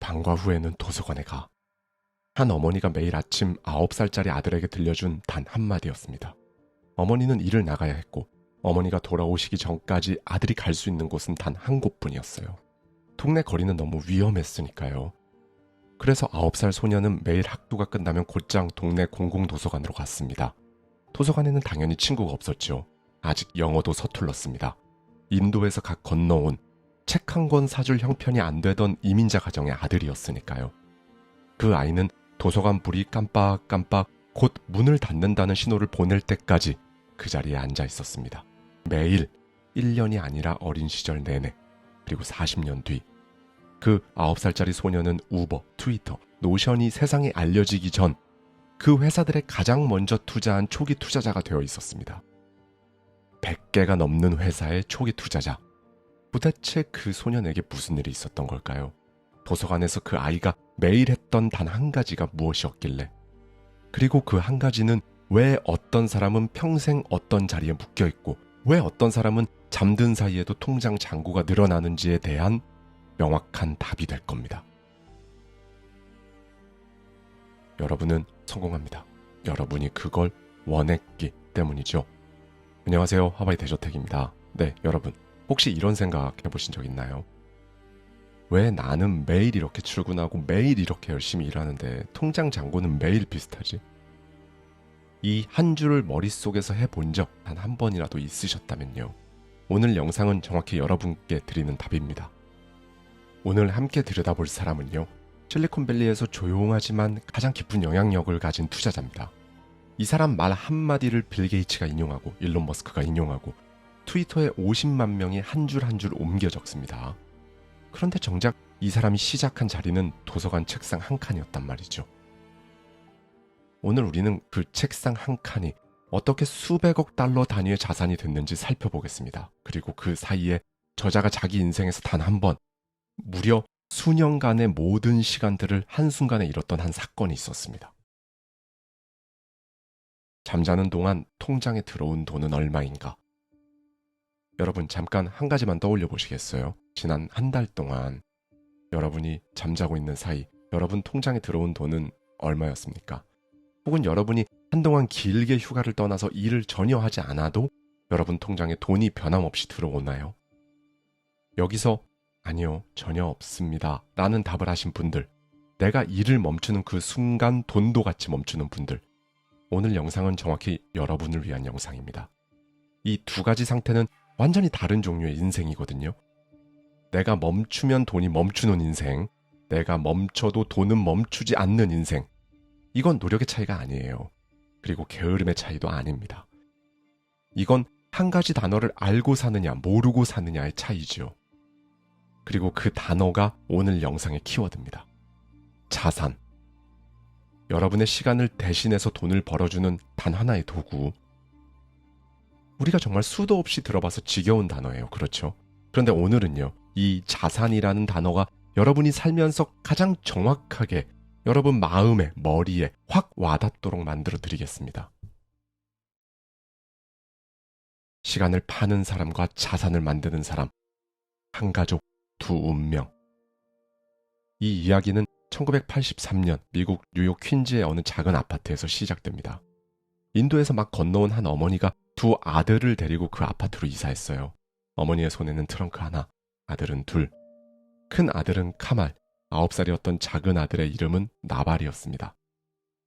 방과 후에는 도서관에 가. 한 어머니가 매일 아침 9살짜리 아들에게 들려준 단 한마디였습니다. 어머니는 일을 나가야 했고 어머니가 돌아오시기 전까지 아들이 갈 수 있는 곳은 단 한 곳뿐이었어요. 동네 거리는 너무 위험했으니까요. 그래서 9살 소녀는 매일 학교가 끝나면 곧장 동네 공공도서관으로 갔습니다. 도서관에는 당연히 친구가 없었죠. 아직 영어도 서툴렀습니다. 인도에서 각 건너온 책 한 권 사줄 형편이 안 되던 이민자 가정의 아들이었으니까요. 그 아이는 도서관 불이 깜빡깜빡 곧 문을 닫는다는 신호를 보낼 때까지 그 자리에 앉아 있었습니다. 매일 1년이 아니라 어린 시절 내내, 그리고 40년 뒤 그 9살짜리 소녀는 우버, 트위터, 노션이 세상에 알려지기 전 그 회사들의 가장 먼저 투자한 초기 투자자가 되어 있었습니다. 100개가 넘는 회사의 초기 투자자. 도대체 그 소년에게 무슨 일이 있었던 걸까요? 도서관에서 그 아이가 매일 했던 단 한 가지가 무엇이었길래? 그리고 그 한 가지는 왜 어떤 사람은 평생 어떤 자리에 묶여있고 왜 어떤 사람은 잠든 사이에도 통장 잔고가 늘어나는지에 대한 명확한 답이 될 겁니다. 여러분은 성공합니다. 여러분이 그걸 원했기 때문이죠. 안녕하세요. 하와이 대저택입니다. 네, 여러분. 혹시 이런 생각 해보신 적 있나요? 왜 나는 매일 이렇게 출근하고 매일 이렇게 열심히 일하는데 통장 잔고는 매일 비슷하지? 이 한 줄을 머릿속에서 해본 적 단 한 번이라도 있으셨다면요. 오늘 영상은 정확히 여러분께 드리는 답입니다. 오늘 함께 들여다볼 사람은요. 실리콘밸리에서 조용하지만 가장 깊은 영향력을 가진 투자자입니다. 이 사람 말 한마디를 빌 게이츠가 인용하고 일론 머스크가 인용하고 트위터에 50만 명이 한 줄 한 줄 옮겨 적습니다. 그런데 정작 이 사람이 시작한 자리는 도서관 책상 한 칸이었단 말이죠. 오늘 우리는 그 책상 한 칸이 어떻게 수백억 달러 단위의 자산이 됐는지 살펴보겠습니다. 그리고 그 사이에 저자가 자기 인생에서 단 한 번, 무려 수년간의 모든 시간들을 한순간에 잃었던 한 사건이 있었습니다. 잠자는 동안 통장에 들어온 돈은 얼마인가? 여러분 잠깐 한 가지만 떠올려 보시겠어요? 지난 한 달 동안 여러분이 잠자고 있는 사이 여러분 통장에 들어온 돈은 얼마였습니까? 혹은 여러분이 한동안 길게 휴가를 떠나서 일을 전혀 하지 않아도 여러분 통장에 돈이 변함없이 들어오나요? 여기서 아니요, 전혀 없습니다 라는 답을 하신 분들, 내가 일을 멈추는 그 순간 돈도 같이 멈추는 분들, 오늘 영상은 정확히 여러분을 위한 영상입니다. 이 두 가지 상태는 완전히 다른 종류의 인생이거든요. 내가 멈추면 돈이 멈추는 인생, 내가 멈춰도 돈은 멈추지 않는 인생. 이건 노력의 차이가 아니에요. 그리고 게으름의 차이도 아닙니다. 이건 한 가지 단어를 알고 사느냐 모르고 사느냐의 차이죠. 그리고 그 단어가 오늘 영상의 키워드입니다. 자산. 여러분의 시간을 대신해서 돈을 벌어주는 단 하나의 도구. 우리가 정말 수도 없이 들어봐서 지겨운 단어예요. 그렇죠? 그런데 오늘은요. 이 자산이라는 단어가 여러분이 살면서 가장 정확하게 여러분 마음에, 머리에 확 와닿도록 만들어 드리겠습니다. 시간을 파는 사람과 자산을 만드는 사람. 한 가족, 두 운명. 이 이야기는 1983년 미국 뉴욕 퀸즈의 어느 작은 아파트에서 시작됩니다. 인도에서 막 건너온 한 어머니가 두 아들을 데리고 그 아파트로 이사했어요. 어머니의 손에는 트렁크 하나, 아들은 둘. 큰 아들은 카말, 9살이었던 작은 아들의 이름은 나발이었습니다.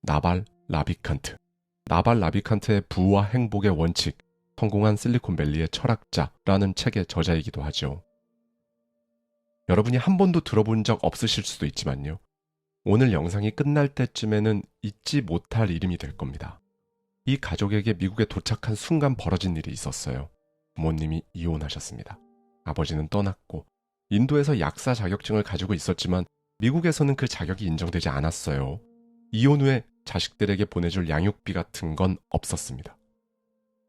나발 라비칸트. 나발 라비칸트의 부와 행복의 원칙, 성공한 실리콘밸리의 철학자라는 책의 저자이기도 하죠. 여러분이 한 번도 들어본 적 없으실 수도 있지만요. 오늘 영상이 끝날 때쯤에는 잊지 못할 이름이 될 겁니다. 이 가족에게 미국에 도착한 순간 벌어진 일이 있었어요. 부모님이 이혼하셨습니다. 아버지는 떠났고 인도에서 약사 자격증을 가지고 있었지만 미국에서는 그 자격이 인정되지 않았어요. 이혼 후에 자식들에게 보내줄 양육비 같은 건 없었습니다.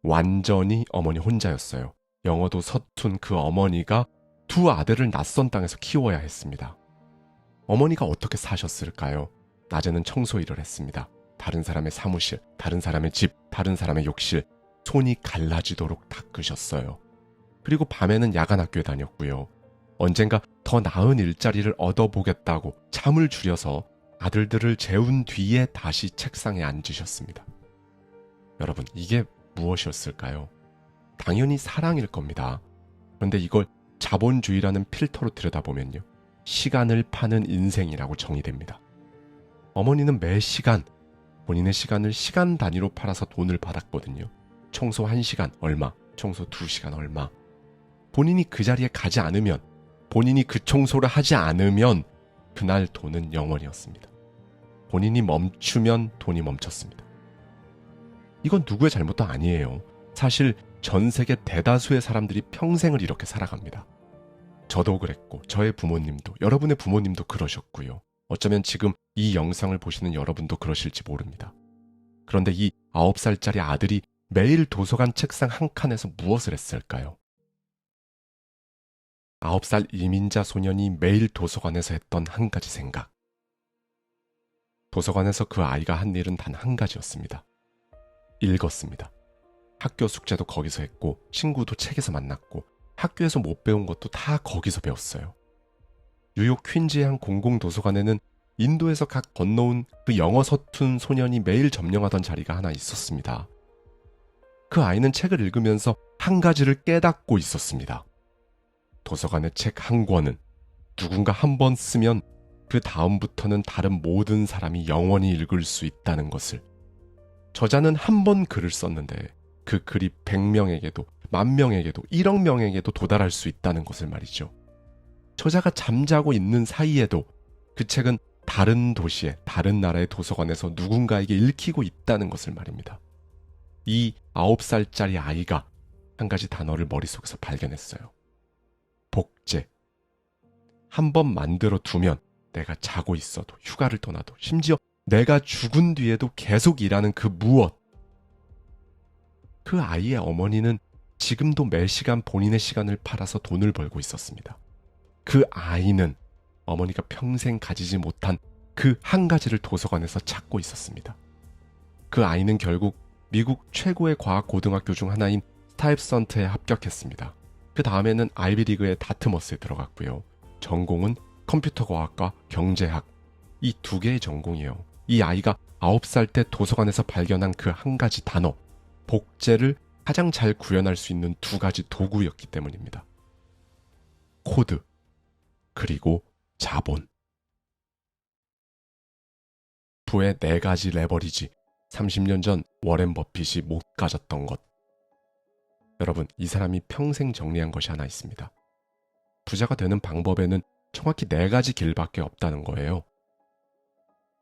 완전히 어머니 혼자였어요. 영어도 서툰 그 어머니가 두 아들을 낯선 땅에서 키워야 했습니다. 어머니가 어떻게 사셨을까요? 낮에는 청소 일을 했습니다. 다른 사람의 사무실, 다른 사람의 집, 다른 사람의 욕실, 손이 갈라지도록 닦으셨어요. 그리고 밤에는 야간 학교에 다녔고요. 언젠가 더 나은 일자리를 얻어보겠다고 잠을 줄여서 아들들을 재운 뒤에 다시 책상에 앉으셨습니다. 여러분, 이게 무엇이었을까요? 당연히 사랑일 겁니다. 그런데 이걸 자본주의라는 필터로 들여다보면요, 시간을 파는 인생이라고 정의됩니다. 어머니는 매 시간, 본인의 시간을 시간 단위로 팔아서 돈을 받았거든요. 청소 1시간 얼마, 청소 2시간 얼마. 본인이 그 자리에 가지 않으면, 본인이 그 청소를 하지 않으면 그날 돈은 0원이었습니다. 본인이 멈추면 돈이 멈췄습니다. 이건 누구의 잘못도 아니에요. 사실 전 세계 대다수의 사람들이 평생을 이렇게 살아갑니다. 저도 그랬고, 저의 부모님도, 여러분의 부모님도 그러셨고요. 어쩌면 지금 이 영상을 보시는 여러분도 그러실지 모릅니다. 그런데 이 9살짜리 아들이 매일 도서관 책상 한 칸에서 무엇을 했을까요? 9살 이민자 소년이 매일 도서관에서 했던 한 가지 생각. 도서관에서 그 아이가 한 일은 단 한 가지였습니다. 읽었습니다. 학교 숙제도 거기서 했고, 친구도 책에서 만났고, 학교에서 못 배운 것도 다 거기서 배웠어요. 뉴욕 퀸즈의 한 공공도서관에는 인도에서 각 건너온 그 영어 서툰 소년이 매일 점령하던 자리가 하나 있었습니다. 그 아이는 책을 읽으면서 한 가지를 깨닫고 있었습니다. 도서관의 책 한 권은 누군가 한 번 쓰면 그 다음부터는 다른 모든 사람이 영원히 읽을 수 있다는 것을. 저자는 한 번 글을 썼는데 그 글이 100명에게도, 10,000명에게도, 1억 명에게도 도달할 수 있다는 것을 말이죠. 저자가 잠자고 있는 사이에도 그 책은 다른 도시에, 다른 나라의 도서관에서 누군가에게 읽히고 있다는 것을 말입니다. 이 9살짜리 아이가 한 가지 단어를 머릿속에서 발견했어요. 복제. 한 번 만들어 두면 내가 자고 있어도, 휴가를 떠나도, 심지어 내가 죽은 뒤에도 계속 일하는 그 무엇. 그 아이의 어머니는 지금도 매 시간 본인의 시간을 팔아서 돈을 벌고 있었습니다. 그 아이는 어머니가 평생 가지지 못한 그 한 가지를 도서관에서 찾고 있었습니다. 그 아이는 결국 미국 최고의 과학 고등학교 중 하나인 스타입선트에 합격했습니다. 그 다음에는 아이비리그의 다트머스에 들어갔고요. 전공은 컴퓨터과학과 경제학. 이 두 개의 전공이에요. 이 아이가 9살 때 도서관에서 발견한 그 한 가지 단어, 복제를 가장 잘 구현할 수 있는 두 가지 도구였기 때문입니다. 코드, 그리고 자본. 부의 4가지 레버리지, 30년 전 워렌 버핏이 못 가졌던 것. 여러분, 이 사람이 평생 정리한 것이 하나 있습니다. 부자가 되는 방법에는 정확히 4가지 길밖에 없다는 거예요.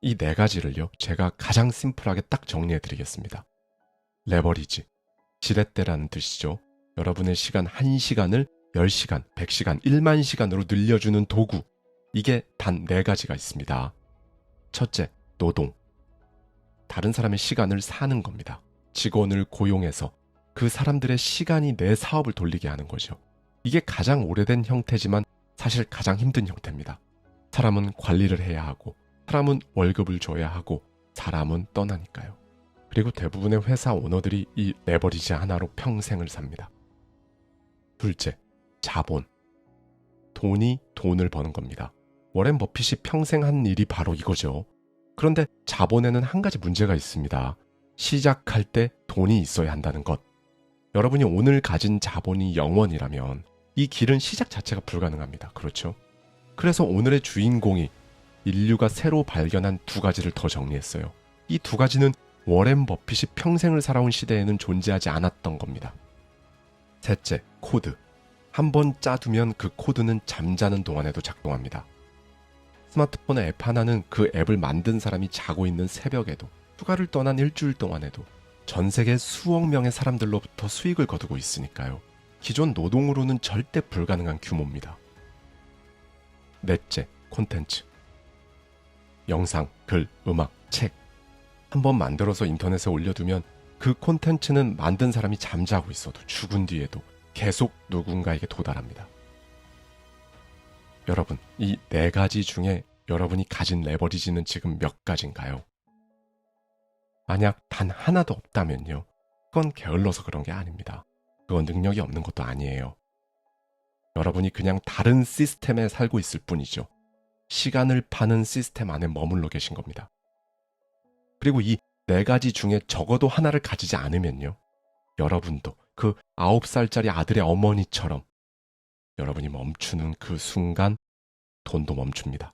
이 4가지를요, 제가 가장 심플하게 딱 정리해 드리겠습니다. 레버리지, 지렛대라는 뜻이죠. 여러분의 시간 1시간을 10시간, 100시간, 1만 시간으로 늘려주는 도구. 이게 단 4가지가 있습니다. 첫째, 노동. 다른 사람의 시간을 사는 겁니다. 직원을 고용해서 그 사람들의 시간이 내 사업을 돌리게 하는 거죠. 이게 가장 오래된 형태지만 사실 가장 힘든 형태입니다. 사람은 관리를 해야 하고, 사람은 월급을 줘야 하고, 사람은 떠나니까요. 그리고 대부분의 회사 오너들이 이 레버리지 하나로 평생을 삽니다. 둘째, 자본. 돈이 돈을 버는 겁니다. 워렌 버핏이 평생 한 일이 바로 이거죠. 그런데 자본에는 한 가지 문제가 있습니다. 시작할 때 돈이 있어야 한다는 것. 여러분이 오늘 가진 자본이 0원이라면 이 길은 시작 자체가 불가능합니다. 그렇죠? 그래서 오늘의 주인공이 인류가 새로 발견한 2가지를 더 정리했어요. 이 2가지는 워렌 버핏이 평생을 살아온 시대에는 존재하지 않았던 겁니다. 셋째, 코드. 한번 짜두면 그 코드는 잠자는 동안에도 작동합니다. 스마트폰의 앱 하나는 그 앱을 만든 사람이 자고 있는 새벽에도, 휴가를 떠난 일주일 동안에도 전 세계 수억 명의 사람들로부터 수익을 거두고 있으니까요. 기존 노동으로는 절대 불가능한 규모입니다. 넷째, 콘텐츠. 영상, 글, 음악, 책. 한번 만들어서 인터넷에 올려두면 그 콘텐츠는 만든 사람이 잠자고 있어도, 죽은 뒤에도 계속 누군가에게 도달합니다. 여러분, 이 4가지 중에 여러분이 가진 레버리지는 지금 몇 가지인가요? 만약 단 하나도 없다면요, 그건 게을러서 그런 게 아닙니다. 그건 능력이 없는 것도 아니에요. 여러분이 그냥 다른 시스템에 살고 있을 뿐이죠. 시간을 파는 시스템 안에 머물러 계신 겁니다. 그리고 이 네 가지 중에 적어도 하나를 가지지 않으면요. 여러분도 그 9살짜리 아들의 어머니처럼 여러분이 멈추는 그 순간 돈도 멈춥니다.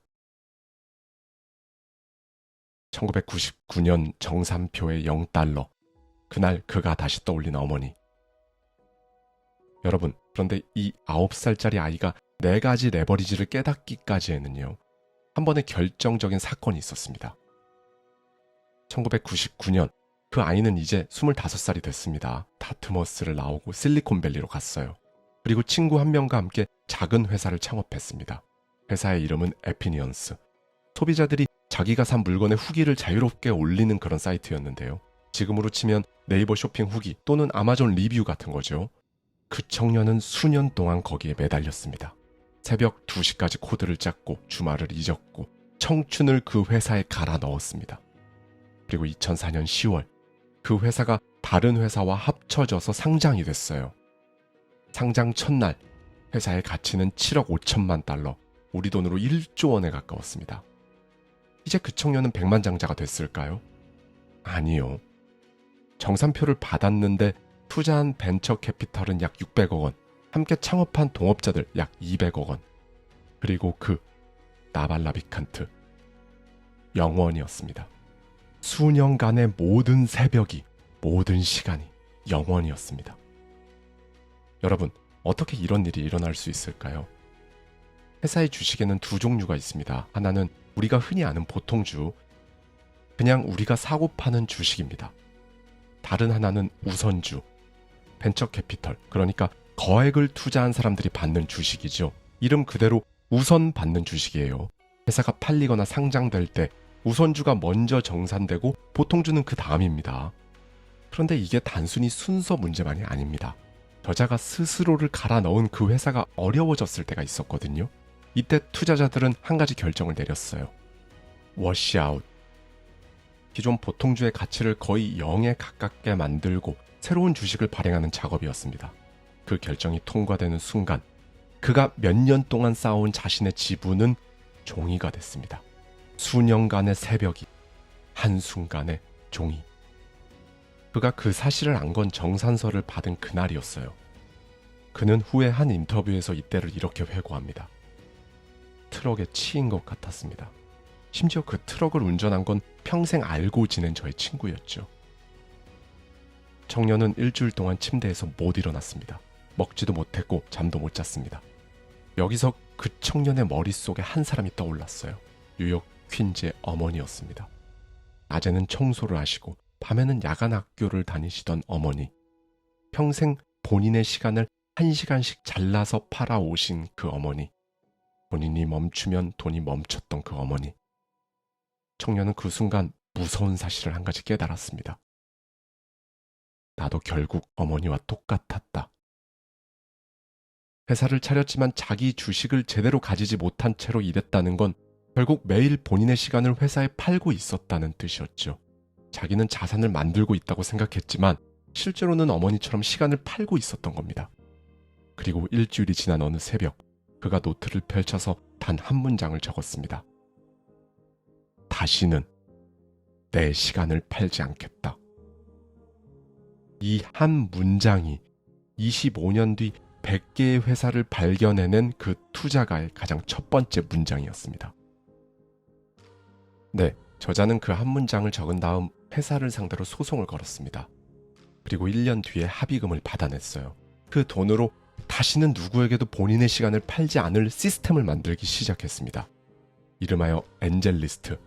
1999년 정산표의 0달러. 그날 그가 다시 떠올린 어머니. 여러분, 그런데 이 9살짜리 아이가 4가지 레버리지를 깨닫기까지에는요. 한 번의 결정적인 사건이 있었습니다. 1999년 그 아이는 이제 25살이 됐습니다. 다트머스를 나오고 실리콘밸리로 갔어요. 그리고 친구 한 명과 함께 작은 회사를 창업했습니다. 회사의 이름은 에피니언스. 소비자들이 자기가 산 물건의 후기를 자유롭게 올리는 그런 사이트였는데요. 지금으로 치면 네이버 쇼핑 후기 또는 아마존 리뷰 같은 거죠. 그 청년은 수년 동안 거기에 매달렸습니다. 새벽 2시까지 코드를 짰고 주말을 잊었고 청춘을 그 회사에 갈아 넣었습니다. 그리고 2004년 10월 그 회사가 다른 회사와 합쳐져서 상장이 됐어요. 상장 첫날 회사의 가치는 7억 5천만 달러, 우리 돈으로 1조 원에 가까웠습니다. 이제 그 청년은 백만장자가 됐을까요? 아니요. 정산표를 받았는데 투자한 벤처 캐피탈은 약 600억 원, 함께 창업한 동업자들 약 200억 원, 그리고 그 나발라 비칸트, 영원이었습니다. 수년간의 모든 새벽이, 모든 시간이 영원이었습니다. 여러분, 어떻게 이런 일이 일어날 수 있을까요? 회사의 주식에는 두 종류가 있습니다. 하나는 우리가 흔히 아는 보통주, 그냥 우리가 사고 파는 주식입니다. 다른 하나는 우선주, 벤처 캐피털, 그러니까 거액을 투자한 사람들이 받는 주식이죠. 이름 그대로 우선 받는 주식이에요. 회사가 팔리거나 상장될 때 우선주가 먼저 정산되고 보통주는 그 다음입니다. 그런데 이게 단순히 순서 문제만이 아닙니다. 저자가 스스로를 갈아 넣은 그 회사가 어려워졌을 때가 있었거든요. 이때 투자자들은 한 가지 결정을 내렸어요. 워시아웃. 기존 보통주의 가치를 거의 0에 가깝게 만들고 새로운 주식을 발행하는 작업이었습니다. 그 결정이 통과되는 순간 그가 몇 년 동안 쌓아온 자신의 지분은 종이가 됐습니다. 수년간의 새벽이 한순간의 종이. 그가 그 사실을 안 건 정산서를 받은 그날이었어요. 그는 후에 한 인터뷰에서 이때를 이렇게 회고합니다. 트럭에 치인 것 같았습니다. 심지어 그 트럭을 운전한 건 평생 알고 지낸 저의 친구였죠. 청년은 일주일 동안 침대에서 못 일어났습니다. 먹지도 못했고 잠도 못 잤습니다. 여기서 그 청년의 머릿속에 한 사람이 떠올랐어요. 뉴욕 퀸즈의 어머니였습니다. 낮에는 청소를 하시고 밤에는 야간 학교를 다니시던 어머니. 평생 본인의 시간을 1시간씩 잘라서 팔아오신 그 어머니. 본인이 멈추면 돈이 멈췄던 그 어머니. 청년은 그 순간 무서운 사실을 한 가지 깨달았습니다. 나도 결국 어머니와 똑같았다. 회사를 차렸지만 자기 주식을 제대로 가지지 못한 채로 일했다는 건 결국 매일 본인의 시간을 회사에 팔고 있었다는 뜻이었죠. 자기는 자산을 만들고 있다고 생각했지만 실제로는 어머니처럼 시간을 팔고 있었던 겁니다. 그리고 일주일이 지난 어느 새벽 그가 노트를 펼쳐서 단 한 문장을 적었습니다. 다시는 내 시간을 팔지 않겠다. 이 한 문장이 25년 뒤 100개의 회사를 발견해낸 그 투자가의 가장 첫 번째 문장이었습니다. 네, 저자는 그 한 문장을 적은 다음 회사를 상대로 소송을 걸었습니다. 그리고 1년 뒤에 합의금을 받아냈어요. 그 돈으로 다시는 누구에게도 본인의 시간을 팔지 않을 시스템을 만들기 시작했습니다. 이름하여 엔젤리스트.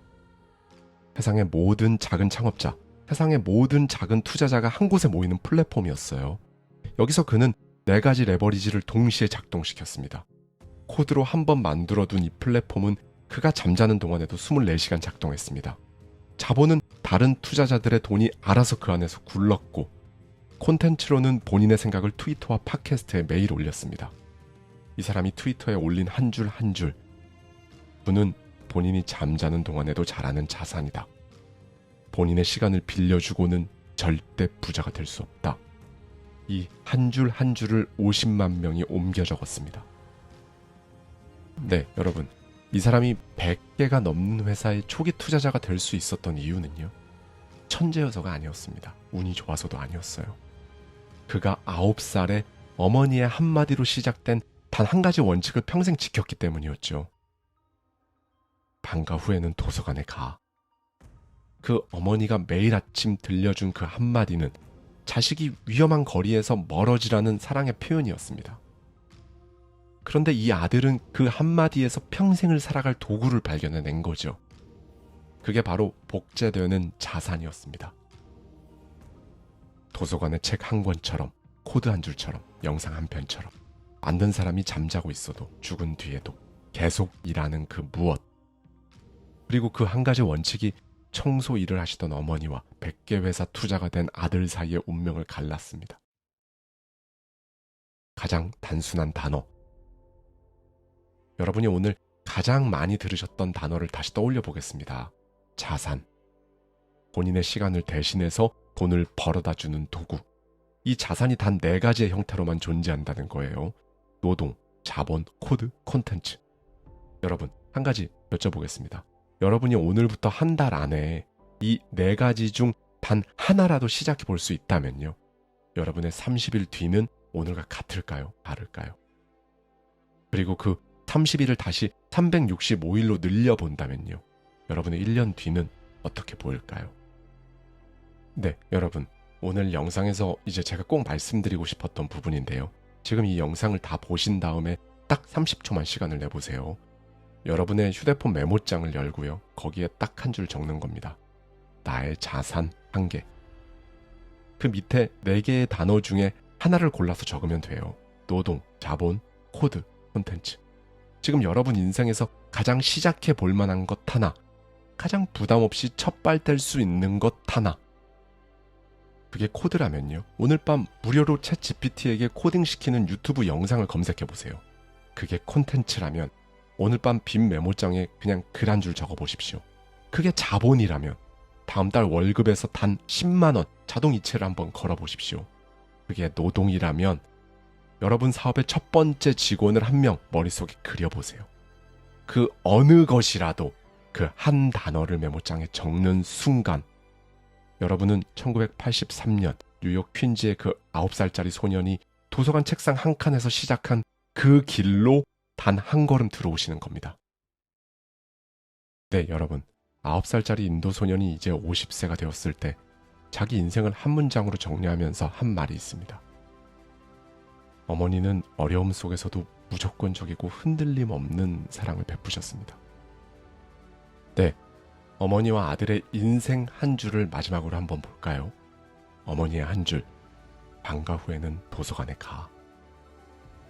세상의 모든 작은 창업자, 세상의 모든 작은 투자자가 한 곳에 모이는 플랫폼이었어요. 여기서 그는 4가지 레버리지를 동시에 작동시켰습니다. 코드로 한번 만들어둔 이 플랫폼은 그가 잠자는 동안에도 24시간 작동했습니다. 자본은 다른 투자자들의 돈이 알아서 그 안에서 굴렀고 콘텐츠로는 본인의 생각을 트위터와 팟캐스트에 매일 올렸습니다. 이 사람이 트위터에 올린 한 줄 한 줄, 그는 본인이 잠자는 동안에도 잘하는 자산이다. 본인의 시간을 빌려주고는 절대 부자가 될 수 없다. 이 한 줄 한 줄을 50만 명이 옮겨 적었습니다. 네, 여러분. 이 사람이 100개가 넘는 회사의 초기 투자자가 될 수 있었던 이유는요. 천재여서가 아니었습니다. 운이 좋아서도 아니었어요. 그가 9살에 어머니의 한마디로 시작된 단 한 가지 원칙을 평생 지켰기 때문이었죠. 방과 후에는 도서관에 가. 그 어머니가 매일 아침 들려준 그 한마디는 자식이 위험한 거리에서 멀어지라는 사랑의 표현이었습니다. 그런데 이 아들은 그 한마디에서 평생을 살아갈 도구를 발견해낸 거죠. 그게 바로 복제되는 자산이었습니다. 도서관의 책 한 권처럼, 코드 한 줄처럼, 영상 한 편처럼 만든 사람이 잠자고 있어도 죽은 뒤에도 계속 일하는 그 무엇. 그리고 그 한 가지 원칙이 청소 일을 하시던 어머니와 100개 회사 투자가 된 아들 사이의 운명을 갈랐습니다. 가장 단순한 단어. 여러분이 오늘 가장 많이 들으셨던 단어를 다시 떠올려 보겠습니다. 자산. 본인의 시간을 대신해서 돈을 벌어다 주는 도구. 이 자산이 단 4가지의 형태로만 존재한다는 거예요. 노동, 자본, 코드, 콘텐츠. 여러분, 한 가지 여쭤보겠습니다. 여러분이 오늘부터 한 달 안에 이 4가지 중 단 하나라도 시작해 볼 수 있다면요. 여러분의 30일 뒤는 오늘과 같을까요? 다를까요? 그리고 그 30일을 다시 365일로 늘려본다면요. 여러분의 1년 뒤는 어떻게 보일까요? 네, 여러분. 오늘 영상에서 이제 제가 꼭 말씀드리고 싶었던 부분인데요. 지금 이 영상을 다 보신 다음에 딱 30초만 시간을 내보세요. 여러분의 휴대폰 메모장을 열고요. 거기에 딱 한 줄 적는 겁니다. 나의 자산 1개. 그 밑에 4개의 단어 중에 하나를 골라서 적으면 돼요. 노동, 자본, 코드, 콘텐츠. 지금 여러분 인생에서 가장 시작해 볼 만한 것 하나, 가장 부담 없이 첫발 뗄 수 있는 것 하나. 그게 코드라면요. 오늘 밤 무료로 챗 GPT에게 코딩시키는 유튜브 영상을 검색해 보세요. 그게 콘텐츠라면 오늘 밤 빈 메모장에 그냥 글 한 줄 적어 보십시오. 그게 자본이라면 다음 달 월급에서 단 10만 원 자동 이체를 한번 걸어 보십시오. 그게 노동이라면 여러분 사업의 첫 번째 직원을 한 명 머릿속에 그려보세요. 그 어느 것이라도 그 한 단어를 메모장에 적는 순간 여러분은 1983년 뉴욕 퀸즈의 그 9살짜리 소년이 도서관 책상 한 칸에서 시작한 그 길로 단 한 걸음 들어오시는 겁니다. 네, 여러분. 9살짜리 인도 소년이 이제 50세가 되었을 때 자기 인생을 한 문장으로 정리하면서 한 말이 있습니다. 어머니는 어려움 속에서도 무조건적이고 흔들림 없는 사랑을 베푸셨습니다. 네, 어머니와 아들의 인생 한 줄을 마지막으로 한번 볼까요? 어머니의 한 줄, 방과 후에는 도서관에 가.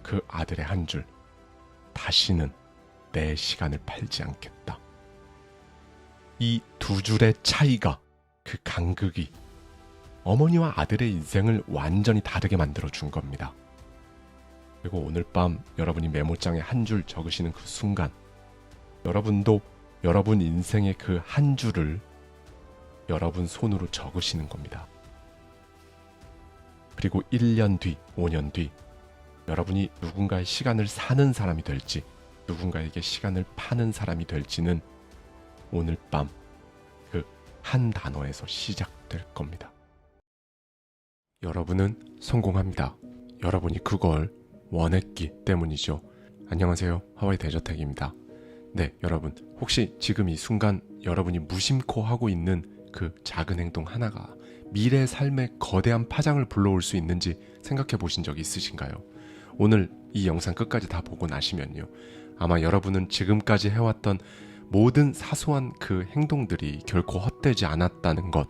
그 아들의 한 줄, 다시는 내 시간을 팔지 않겠다. 이 두 줄의 차이가, 그 간극이 어머니와 아들의 인생을 완전히 다르게 만들어 준 겁니다. 그리고 오늘 밤 여러분이 메모장에 한 줄 적으시는 그 순간 여러분도 여러분 인생의 그 한 줄을 여러분 손으로 적으시는 겁니다. 그리고 1년 뒤, 5년 뒤 여러분이 누군가의 시간을 사는 사람이 될지 누군가에게 시간을 파는 사람이 될지는 오늘 밤 그 한 단어에서 시작될 겁니다. 여러분은 성공합니다. 여러분이 그걸 원했기 때문이죠. 안녕하세요. 하와이 대저택입니다. 네, 여러분. 혹시 지금 이 순간 여러분이 무심코 하고 있는 그 작은 행동 하나가 미래의 삶에 거대한 파장을 불러올 수 있는지 생각해 보신 적 있으신가요? 오늘 이 영상 끝까지 다 보고 나시면요. 아마 여러분은 지금까지 해왔던 모든 사소한 그 행동들이 결코 헛되지 않았다는 것,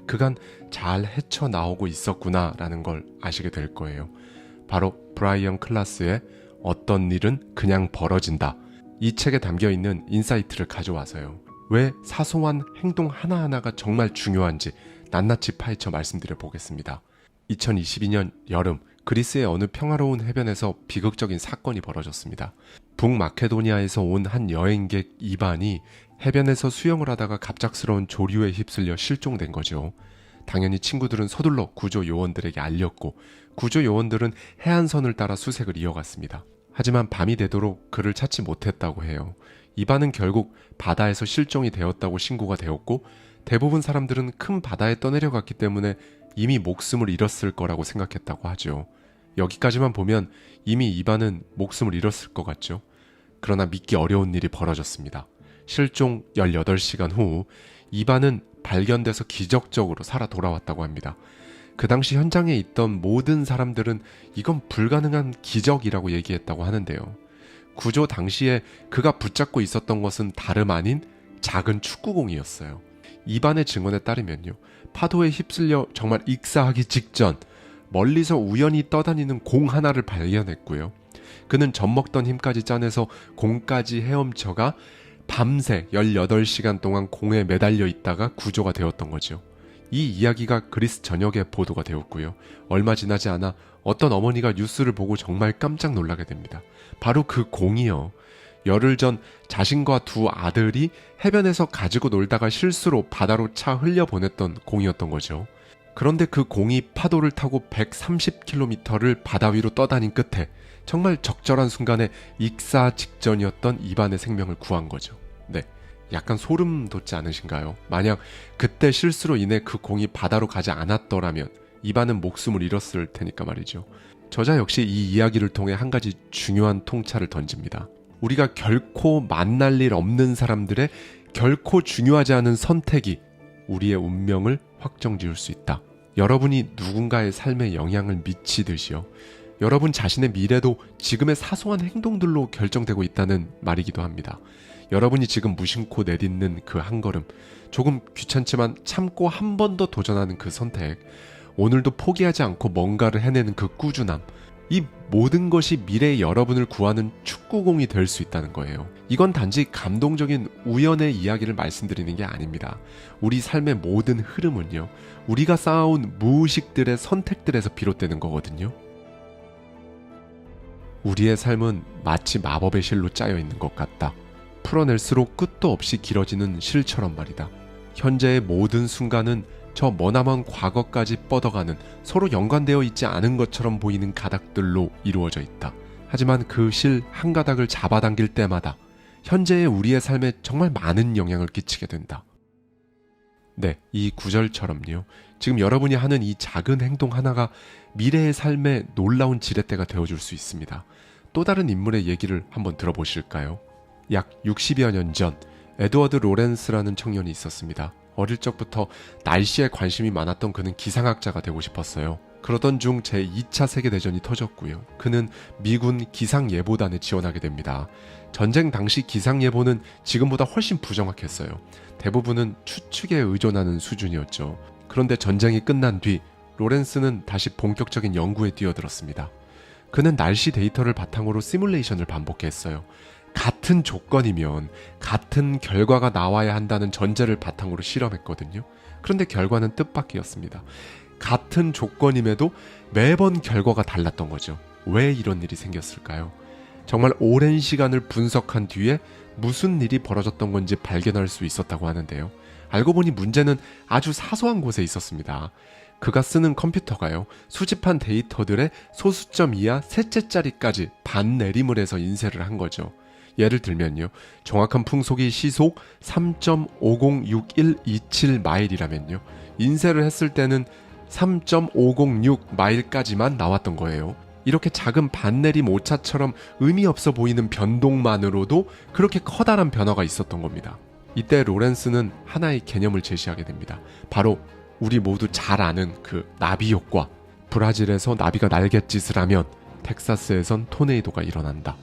그간 잘 헤쳐나오고 있었구나라는 걸 아시게 될 거예요. 바로 브라이언 클라스의 어떤 일은 그냥 벌어진다. 이 책에 담겨있는 인사이트를 가져와서요. 왜 사소한 행동 하나하나가 정말 중요한지 낱낱이 파헤쳐 말씀드려 보겠습니다. 2022년 여름 그리스의 어느 평화로운 해변에서 비극적인 사건이 벌어졌습니다. 북마케도니아에서 온 한 여행객 이반이 해변에서 수영을 하다가 갑작스러운 조류에 휩쓸려 실종된 거죠. 당연히 친구들은 서둘러 구조 요원들에게 알렸고 구조 요원들은 해안선을 따라 수색을 이어갔습니다. 하지만 밤이 되도록 그를 찾지 못했다고 해요. 이반은 결국 바다에서 실종이 되었다고 신고가 되었고 대부분 사람들은 큰 바다에 떠내려갔기 때문에 이미 목숨을 잃었을 거라고 생각했다고 하죠. 여기까지만 보면 이미 이반은 목숨을 잃었을 것 같죠. 그러나 믿기 어려운 일이 벌어졌습니다. 실종 18시간 후 이반은 발견돼서 기적적으로 살아 돌아왔다고 합니다. 그 당시 현장에 있던 모든 사람들은 이건 불가능한 기적이라고 얘기했다고 하는데요. 구조 당시에 그가 붙잡고 있었던 것은 다름 아닌 작은 축구공이었어요. 이반의 증언에 따르면요, 파도에 휩쓸려 정말 익사하기 직전 멀리서 우연히 떠다니는 공 하나를 발견했고요. 그는 젖먹던 힘까지 짜내서 공까지 헤엄쳐가 밤새 18시간 동안 공에 매달려 있다가 구조가 되었던 거죠. 이 이야기가 그리스 전역에 보도가 되었고요. 얼마 지나지 않아 어떤 어머니가 뉴스를 보고 정말 깜짝 놀라게 됩니다. 바로 그 공이요, 열흘 전 자신과 두 아들이 해변에서 가지고 놀다가 실수로 바다로 차 흘려보냈던 공이었던 거죠. 그런데 그 공이 파도를 타고 130km를 바다 위로 떠다닌 끝에 정말 적절한 순간에 익사 직전이었던 이반의 생명을 구한 거죠. 네, 약간 소름 돋지 않으신가요? 만약 그때 실수로 인해 그 공이 바다로 가지 않았더라면 이반은 목숨을 잃었을 테니까 말이죠. 저자 역시 이 이야기를 통해 한 가지 중요한 통찰을 던집니다. 우리가 결코 만날 일 없는 사람들의 결코 중요하지 않은 선택이 우리의 운명을 확정지을 수 있다. 여러분이 누군가의 삶에 영향을 미치듯이요, 여러분 자신의 미래도 지금의 사소한 행동들로 결정되고 있다는 말이기도 합니다. 여러분이 지금 무심코 내딛는 그 한 걸음, 조금 귀찮지만 참고 한 번 더 도전하는 그 선택, 오늘도 포기하지 않고 뭔가를 해내는 그 꾸준함, 이 모든 것이 미래의 여러분을 구하는 축구공이 될 수 있다는 거예요. 이건 단지 감동적인 우연의 이야기를 말씀드리는 게 아닙니다. 우리 삶의 모든 흐름은요, 우리가 쌓아온 무의식들의 선택들에서 비롯되는 거거든요. 우리의 삶은 마치 마법의 실로 짜여 있는 것 같다. 풀어낼수록 끝도 없이 길어지는 실처럼 말이다. 현재의 모든 순간은 저 머나먼 과거까지 뻗어가는, 서로 연관되어 있지 않은 것처럼 보이는 가닥들로 이루어져 있다. 하지만 그 실 한 가닥을 잡아당길 때마다 현재의 우리의 삶에 정말 많은 영향을 끼치게 된다. 네, 이 구절처럼요, 지금 여러분이 하는 이 작은 행동 하나가 미래의 삶에 놀라운 지렛대가 되어줄 수 있습니다. 또 다른 인물의 얘기를 한번 들어보실까요? 약 60여 년 전 에드워드 로렌스라는 청년이 있었습니다. 어릴 적부터 날씨에 관심이 많았던 그는 기상학자가 되고 싶었어요. 그러던 중 제2차 세계대전이 터졌고요. 그는 미군 기상예보단에 지원하게 됩니다. 전쟁 당시 기상예보는 지금보다 훨씬 부정확했어요. 대부분은 추측에 의존하는 수준이었죠. 그런데 전쟁이 끝난 뒤 로렌스는 다시 본격적인 연구에 뛰어들었습니다. 그는 날씨 데이터를 바탕으로 시뮬레이션을 반복했어요. 같은 조건이면 같은 결과가 나와야 한다는 전제를 바탕으로 실험했거든요. 그런데 결과는 뜻밖이었습니다. 같은 조건임에도 매번 결과가 달랐던 거죠. 왜 이런 일이 생겼을까요? 정말 오랜 시간을 분석한 뒤에 무슨 일이 벌어졌던 건지 발견할 수 있었다고 하는데요. 알고 보니 문제는 아주 사소한 곳에 있었습니다. 그가 쓰는 컴퓨터가요, 수집한 데이터들의 소수점 이하 셋째 자리까지 반내림을 해서 인쇄를 한 거죠. 예를 들면요, 정확한 풍속이 시속 3.506127 마일이라면요, 인쇄를 했을 때는 3.506 마일까지만 나왔던 거예요. 이렇게 작은 반내림 오차처럼 의미 없어 보이는 변동만으로도 그렇게 커다란 변화가 있었던 겁니다. 이때 로렌스는 하나의 개념을 제시하게 됩니다. 바로 우리 모두 잘 아는 그 나비 효과. 브라질에서 나비가 날갯짓을 하면 텍사스에선 토네이도가 일어난다.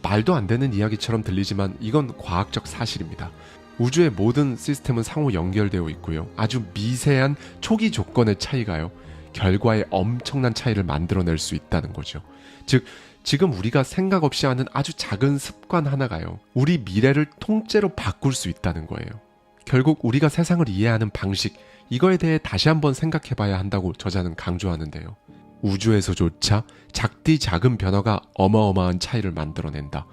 말도 안 되는 이야기처럼 들리지만 이건 과학적 사실입니다. 우주의 모든 시스템은 상호 연결되어 있고요. 아주 미세한 초기 조건의 차이가요, 결과에 엄청난 차이를 만들어낼 수 있다는 거죠. 즉, 지금 우리가 생각 없이 하는 아주 작은 습관 하나가요, 우리 미래를 통째로 바꿀 수 있다는 거예요. 결국 우리가 세상을 이해하는 방식, 이거에 대해 다시 한번 생각해 봐야 한다고 저자는 강조하는데요. 우주에서조차 작디 작은 변화가 어마어마한 차이를 만들어낸다.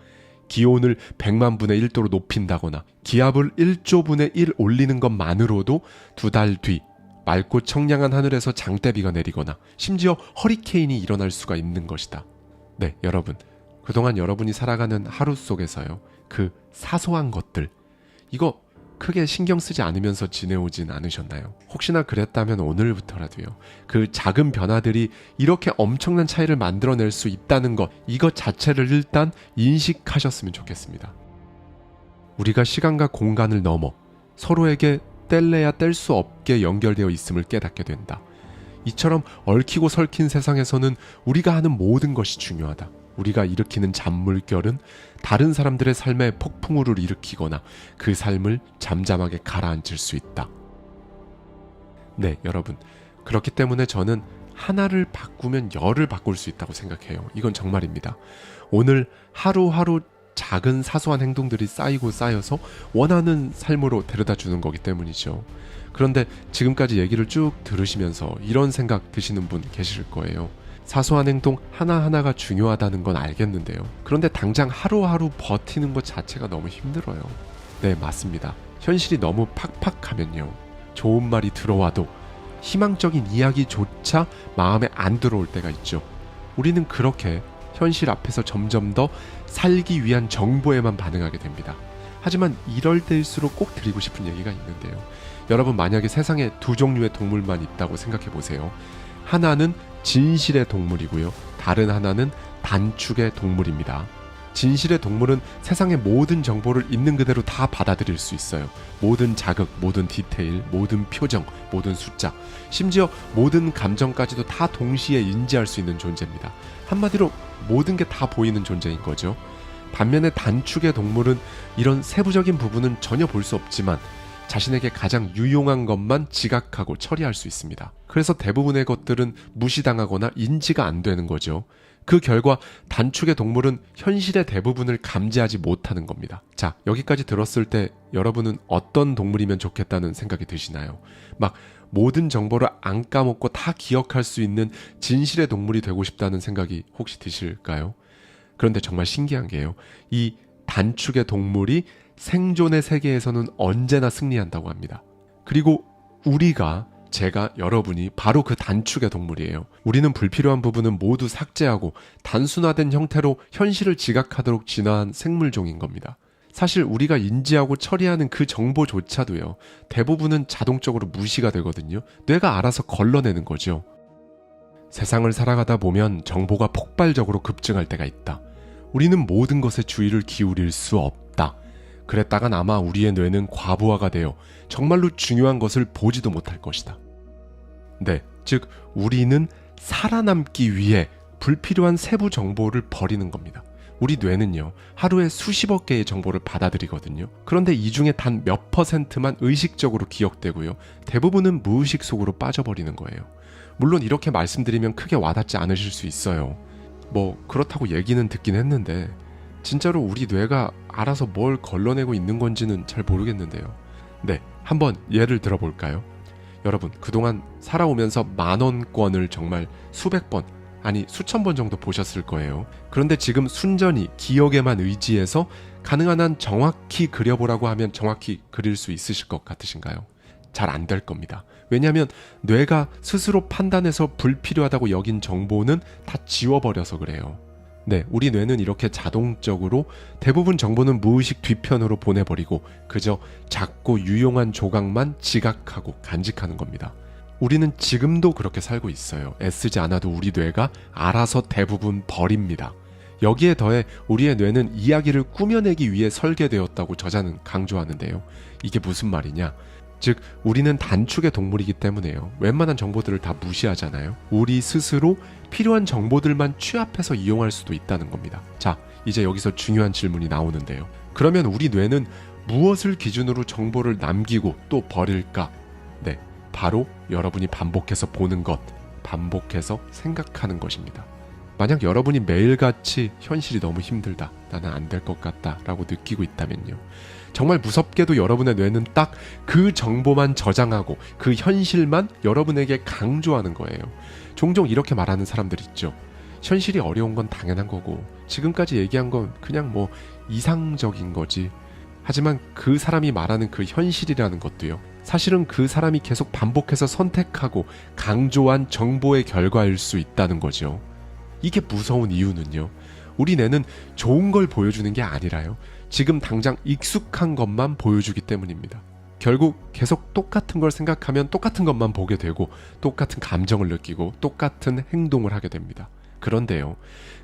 기온을 100만 분의 1도로 높인다거나 기압을 1조 분의 1 올리는 것만으로도 2달 뒤 맑고 청량한 하늘에서 장대비가 내리거나 심지어 허리케인이 일어날 수가 있는 것이다. 네, 여러분, 그동안 여러분이 살아가는 하루 속에서요, 그 사소한 것들, 이거 크게 신경 쓰지 않으면서 지내오진 않으셨나요? 혹시나 그랬다면 오늘부터라도요, 그 작은 변화들이 이렇게 엄청난 차이를 만들어낼 수 있다는 것, 이것 자체를 일단 인식하셨으면 좋겠습니다. 우리가 시간과 공간을 넘어 서로에게 뗄래야 뗄 수 없게 연결되어 있음을 깨닫게 된다. 이처럼 얽히고 설킨 세상에서는 우리가 하는 모든 것이 중요하다. 우리가 일으키는 잔물결은 다른 사람들의 삶에 폭풍우를 일으키거나 그 삶을 잠잠하게 가라앉힐 수 있다. 네, 여러분. 그렇기 때문에 저는 하나를 바꾸면 열을 바꿀 수 있다고 생각해요. 이건 정말입니다. 오늘 하루하루 작은 사소한 행동들이 쌓이고 쌓여서 원하는 삶으로 데려다 주는 거기 때문이죠. 그런데 지금까지 얘기를 쭉 들으시면서 이런 생각 드시는 분 계실 거예요. 사소한 행동 하나하나가 중요하다는 건 알겠는데요. 그런데 당장 하루하루 버티는 것 자체가 너무 힘들어요. 네, 맞습니다. 현실이 너무 팍팍하면요, 좋은 말이 들어와도 희망적인 이야기조차 마음에 안 들어올 때가 있죠. 우리는 그렇게 현실 앞에서 점점 더 살기 위한 정보에만 반응하게 됩니다. 하지만 이럴 때일수록 꼭 드리고 싶은 얘기가 있는데요. 여러분, 만약에 세상에 두 종류의 동물만 있다고 생각해 보세요. 하나는 진실의 동물이고요, 다른 하나는 단축의 동물입니다. 진실의 동물은 세상의 모든 정보를 있는 그대로 다 받아들일 수 있어요. 모든 자극, 모든 디테일, 모든 표정, 모든 숫자, 심지어 모든 감정까지도 다 동시에 인지할 수 있는 존재입니다. 한마디로 모든 게 다 보이는 존재인 거죠. 반면에 단축의 동물은 이런 세부적인 부분은 전혀 볼 수 없지만 자신에게 가장 유용한 것만 지각하고 처리할 수 있습니다. 그래서 대부분의 것들은 무시당하거나 인지가 안 되는 거죠. 그 결과 단축의 동물은 현실의 대부분을 감지하지 못하는 겁니다. 자, 여기까지 들었을 때 여러분은 어떤 동물이면 좋겠다는 생각이 드시나요? 막 모든 정보를 안 까먹고 다 기억할 수 있는 진실의 동물이 되고 싶다는 생각이 혹시 드실까요? 그런데 정말 신기한 게요, 이 단축의 동물이 생존의 세계에서는 언제나 승리한다고 합니다. 그리고 제가, 여러분이 바로 그 단축의 동물이에요. 우리는 불필요한 부분은 모두 삭제하고 단순화된 형태로 현실을 지각하도록 진화한 생물종인 겁니다. 사실 우리가 인지하고 처리하는 그 정보조차도요, 대부분은 자동적으로 무시가 되거든요. 뇌가 알아서 걸러내는 거죠. 세상을 살아가다 보면 정보가 폭발적으로 급증할 때가 있다. 우리는 모든 것에 주의를 기울일 수 없다. 그랬다간 아마 우리의 뇌는 과부하가 되어 정말로 중요한 것을 보지도 못할 것이다. 네, 즉 우리는 살아남기 위해 불필요한 세부 정보를 버리는 겁니다. 우리 뇌는요, 하루에 수십억 개의 정보를 받아들이거든요. 그런데 이 중에 단 몇 %만 의식적으로 기억되고요, 대부분은 무의식 속으로 빠져버리는 거예요. 물론 이렇게 말씀드리면 크게 와닿지 않으실 수 있어요. 그렇다고 얘기는 듣긴 했는데 진짜로 우리 뇌가 알아서 뭘 걸러내고 있는 건지는 잘 모르겠는데요. 네, 한번 예를 들어볼까요? 여러분, 그동안 살아오면서 10,000원권을 정말 수백 번, 아니 수천 번 정도 보셨을 거예요. 그런데 지금 순전히 기억에만 의지해서 가능한 한 정확히 그려보라고 하면 정확히 그릴 수 있으실 것 같으신가요? 잘 안 될 겁니다. 왜냐하면 뇌가 스스로 판단해서 불필요하다고 여긴 정보는 다 지워버려서 그래요. 네, 우리 뇌는 이렇게 자동적으로 대부분 정보는 무의식 뒤편으로 보내버리고 그저 작고 유용한 조각만 지각하고 간직하는 겁니다. 우리는 지금도 그렇게 살고 있어요. 애쓰지 않아도 우리 뇌가 알아서 대부분 버립니다. 여기에 더해 우리의 뇌는 이야기를 꾸며내기 위해 설계되었다고 저자는 강조하는데요. 이게 무슨 말이냐? 즉 우리는 단축의 동물이기 때문에요, 웬만한 정보들을 다 무시하잖아요. 우리 스스로 필요한 정보들만 취합해서 이용할 수도 있다는 겁니다. 자, 이제 여기서 중요한 질문이 나오는데요. 그러면 우리 뇌는 무엇을 기준으로 정보를 남기고 또 버릴까? 네, 바로 여러분이 반복해서 보는 것, 반복해서 생각하는 것입니다. 만약 여러분이 매일같이 현실이 너무 힘들다, 나는 안 될 것 같다 라고 느끼고 있다면요, 정말 무섭게도 여러분의 뇌는 딱 그 정보만 저장하고 그 현실만 여러분에게 강조하는 거예요. 종종 이렇게 말하는 사람들 있죠. 현실이 어려운 건 당연한 거고 지금까지 얘기한 건 그냥 이상적인 거지. 하지만 그 사람이 말하는 그 현실이라는 것도요, 사실은 그 사람이 계속 반복해서 선택하고 강조한 정보의 결과일 수 있다는 거죠. 이게 무서운 이유는요, 우리 뇌는 좋은 걸 보여주는 게 아니라요. 지금 당장 익숙한 것만 보여주기 때문입니다. 결국 계속 똑같은 걸 생각하면 똑같은 것만 보게 되고 똑같은 감정을 느끼고 똑같은 행동을 하게 됩니다. 그런데요,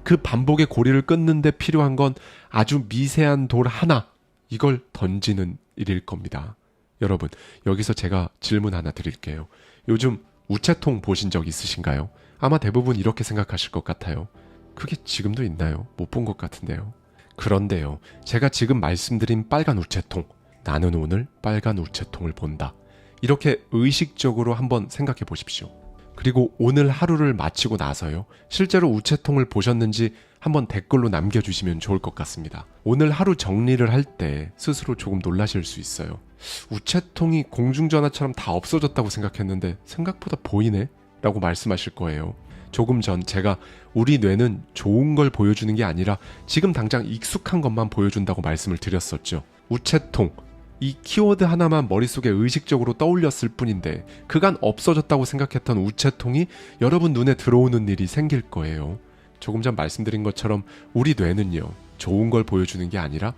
그 반복의 고리를 끊는 데 필요한 건 아주 미세한 돌 하나, 이걸 던지는 일일 겁니다. 여러분, 여기서 제가 질문 하나 드릴게요. 요즘 우체통 보신 적 있으신가요? 아마 대부분 이렇게 생각하실 것 같아요. 그게 지금도 있나요? 못 본 것 같은데요. 그런데요, 제가 지금 말씀드린 빨간 우체통, 나는 오늘 빨간 우체통을 본다. 이렇게 의식적으로 한번 생각해 보십시오. 그리고 오늘 하루를 마치고 나서요, 실제로 우체통을 보셨는지 한번 댓글로 남겨주시면 좋을 것 같습니다. 오늘 하루 정리를 할 때 스스로 조금 놀라실 수 있어요. 우체통이 공중전화처럼 다 없어졌다고 생각했는데 생각보다 보이네? 라고 말씀하실 거예요. 조금 전 제가 우리 뇌는 좋은 걸 보여주는 게 아니라 지금 당장 익숙한 것만 보여준다고 말씀을 드렸었죠. 우체통, 이 키워드 하나만 머릿속에 의식적으로 떠올렸을 뿐인데 그간 없어졌다고 생각했던 우체통이 여러분 눈에 들어오는 일이 생길 거예요. 조금 전 말씀드린 것처럼 우리 뇌는요, 좋은 걸 보여주는 게 아니라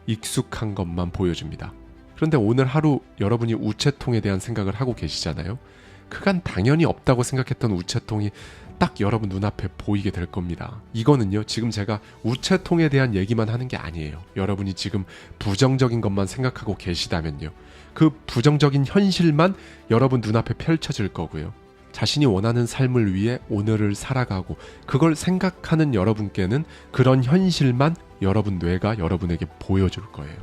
익숙한 것만 보여줍니다. 그런데 오늘 하루 여러분이 우체통에 대한 생각을 하고 계시잖아요. 그간 당연히 없다고 생각했던 우체통이 딱 여러분 눈앞에 보이게 될 겁니다. 이거는요, 지금 제가 우체통에 대한 얘기만 하는 게 아니에요. 여러분이 지금 부정적인 것만 생각하고 계시다면요, 그 부정적인 현실만 여러분 눈앞에 펼쳐질 거고요. 자신이 원하는 삶을 위해 오늘을 살아가고 그걸 생각하는 여러분께는 그런 현실만 여러분 뇌가 여러분에게 보여줄 거예요.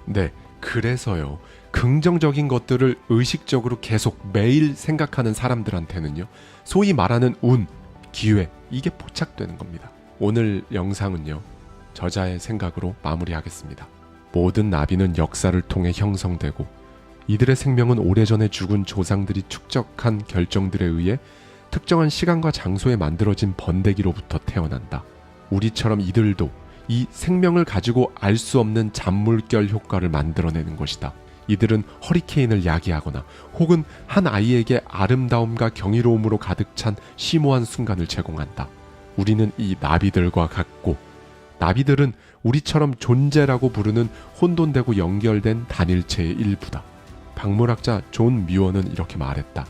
네, 그래서요, 긍정적인 것들을 의식적으로 계속 매일 생각하는 사람들한테는요, 소위 말하는 운, 기회, 이게 포착되는 겁니다. 오늘 영상은요, 저자의 생각으로 마무리하겠습니다. 모든 나비는 역사를 통해 형성되고 이들의 생명은 오래전에 죽은 조상들이 축적한 결정들에 의해 특정한 시간과 장소에 만들어진 번데기로부터 태어난다. 우리처럼 이들도 이 생명을 가지고 알 수 없는 잔물결 효과를 만들어내는 것이다. 이들은 허리케인을 야기하거나 혹은 한 아이에게 아름다움과 경이로움으로 가득 찬 심오한 순간을 제공한다. 우리는 이 나비들과 같고, 나비들은 우리처럼 존재라고 부르는 혼돈되고 연결된 단일체의 일부다. 박물학자 존 뮤어는 이렇게 말했다.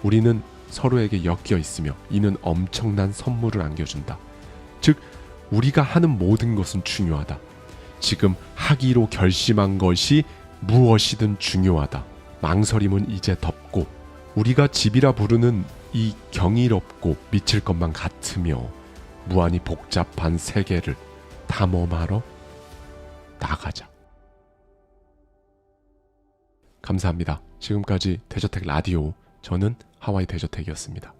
우리는 서로에게 엮여 있으며 이는 엄청난 선물을 안겨준다. 즉, 우리가 하는 모든 것은 중요하다. 지금 하기로 결심한 것이 무엇이든 중요하다. 망설임은 이제 덮고 우리가 집이라 부르는 이 경이롭고 미칠 것만 같으며 무한히 복잡한 세계를 탐험하러 나가자. 감사합니다. 지금까지 대저택 라디오, 저는 하와이 대저택이었습니다.